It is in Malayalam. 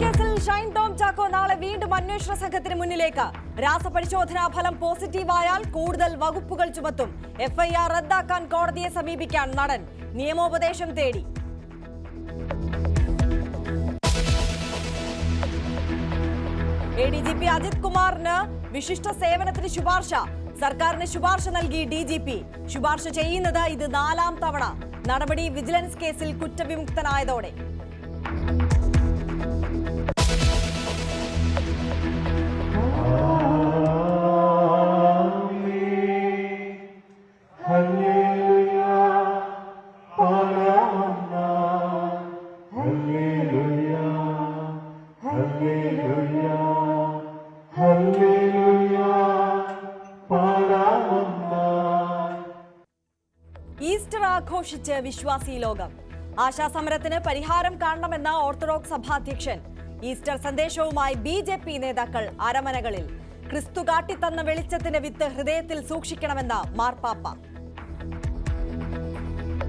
കേസിൽ ഷൈൻ ടോം ചാക്കോ നാളെ വീണ്ടും അന്വേഷണ സംഘത്തിന് മുന്നിലേക്ക്. രാസപരിശോധനാ ഫലം പോസിറ്റീവായാൽ കൂടുതൽ വകുപ്പുകൾ ചുമത്തും. എഫ്ഐആർ റദ്ദാക്കാൻ കോടതിയെ സമീപിക്കാൻ നടൻ നിയമോപദേശം തേടി. ADGP അജിത് കുമാറിന് വിശിഷ്ട സേവനത്തിന് ശുപാർശ. സർക്കാരിന് ശുപാർശ നൽകി DGP. ശുപാർശ ചെയ്യുന്നത് ഇത് 4ാം തവണ. നടപടി വിജിലൻസ് കേസിൽ കുറ്റവിമുക്തനായതോടെ. ഈസ്റ്റർ ആഘോഷിച്ച് വിശ്വാസി ലോകം. ആശാസമരത്തിന് പരിഹാരം കാണണമെന്ന ഓർത്തഡോക്സ് സഭാധ്യക്ഷൻ. ഈസ്റ്റർ സന്ദേശവുമായി BJP നേതാക്കൾ അരമനകളിൽ. ക്രിസ്തു കാട്ടിത്തന്ന വെളിച്ചത്തിന്റെ വിത്ത് ഹൃദയത്തിൽ സൂക്ഷിക്കണമെന്ന മാർപ്പാപ്പ.